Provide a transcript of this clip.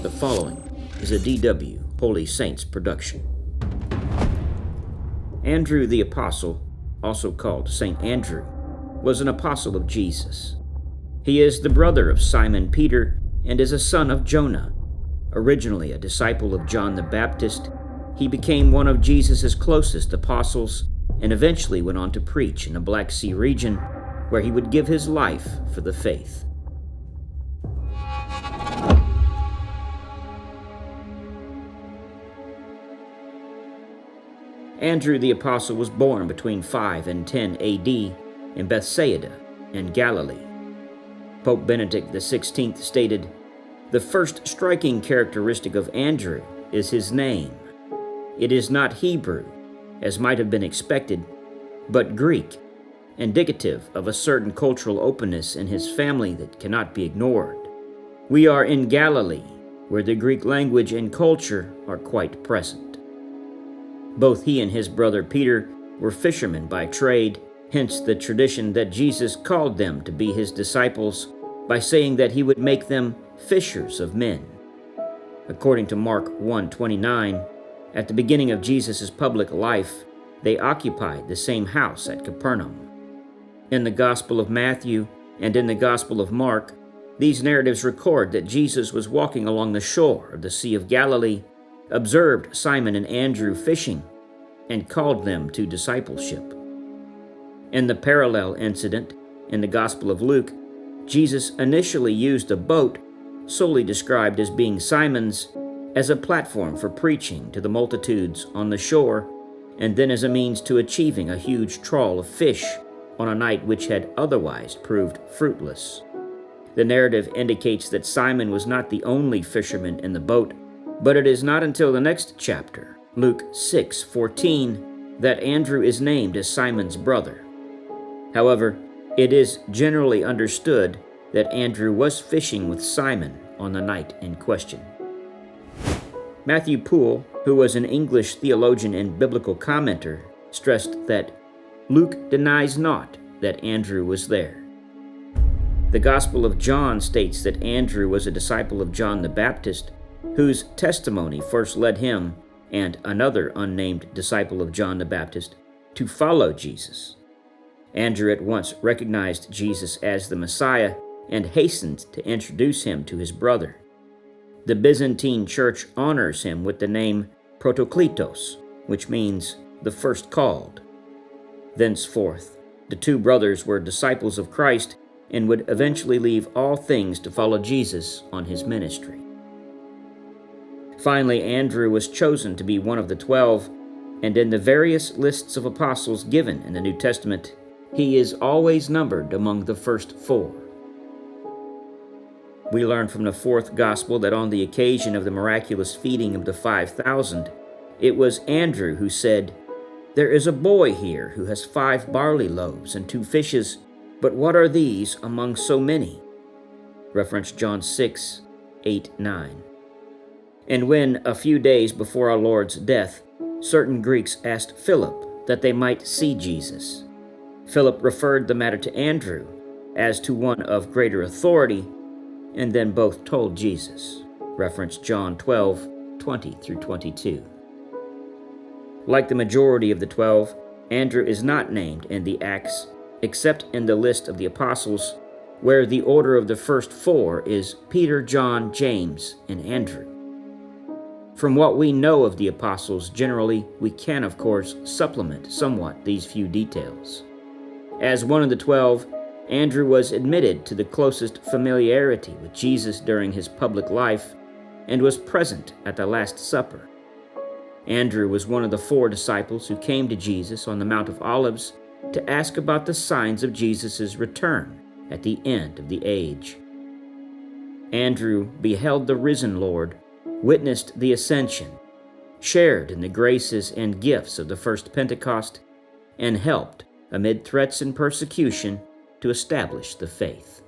The following is a DW Holy Saints production. Andrew the Apostle, also called St. Andrew, was an apostle of Jesus. He is the brother of Simon Peter and is a son of Jonah. Originally a disciple of John the Baptist, he became one of Jesus' closest apostles and eventually went on to preach in the Black Sea region, where he would give his life for the faith. Andrew the Apostle was born between 5 and 10 AD in Bethsaida in Galilee. Pope Benedict XVI stated, "The first striking characteristic of Andrew is his name. It is not Hebrew, as might have been expected, but Greek, indicative of a certain cultural openness in his family that cannot be ignored. We are in Galilee, where the Greek language and culture are quite present." Both he and his brother Peter were fishermen by trade, hence the tradition that Jesus called them to be his disciples by saying that he would make them fishers of men. According to Mark 1:29, at the beginning of Jesus' public life, they occupied the same house at Capernaum. In the Gospel of Matthew and in the Gospel of Mark, these narratives record that Jesus was walking along the shore of the Sea of Galilee, observed Simon and Andrew fishing, and called them to discipleship. In the parallel incident in the Gospel of Luke, Jesus initially used a boat, solely described as being Simon's, as a platform for preaching to the multitudes on the shore, and then as a means to achieving a huge trawl of fish on a night which had otherwise proved fruitless. The narrative indicates that Simon was not the only fisherman in the boat, but it is not until the next chapter, Luke 6:14, that Andrew is named as Simon's brother. However, it is generally understood that Andrew was fishing with Simon on the night in question. Matthew Poole, who was an English theologian and biblical commentator, stressed that Luke denies not that Andrew was there. The Gospel of John states that Andrew was a disciple of John the Baptist, whose testimony first led him and another unnamed disciple of John the Baptist to follow Jesus. Andrew at once recognized Jesus as the Messiah and hastened to introduce him to his brother. The Byzantine Church honors him with the name Protokletos, which means the first called. Thenceforth, the two brothers were disciples of Christ and would eventually leave all things to follow Jesus on his ministry. Finally, Andrew was chosen to be one of the 12, and in the various lists of apostles given in the New Testament, he is always numbered among the first 4. We learn from the fourth gospel that on the occasion of the miraculous feeding of the 5,000, it was Andrew who said, "There is a boy here who has 5 barley loaves and 2 fishes, but what are these among so many?" Reference John 6:8-9. And when, a few days before our Lord's death, certain Greeks asked Philip that they might see Jesus, Philip referred the matter to Andrew as to one of greater authority, and then both told Jesus. Reference John 12:20-22. Like the majority of the 12, Andrew is not named in the Acts except in the list of the apostles, where the order of the first 4 is Peter, John, James, and Andrew. From what we know of the apostles generally, we can, of course, supplement somewhat these few details. As one of the 12, Andrew was admitted to the closest familiarity with Jesus during his public life and was present at the Last Supper. Andrew was one of the 4 disciples who came to Jesus on the Mount of Olives to ask about the signs of Jesus' return at the end of the age. Andrew beheld the risen Lord, witnessed the ascension, shared in the graces and gifts of the first Pentecost, and helped, amid threats and persecution, to establish the faith.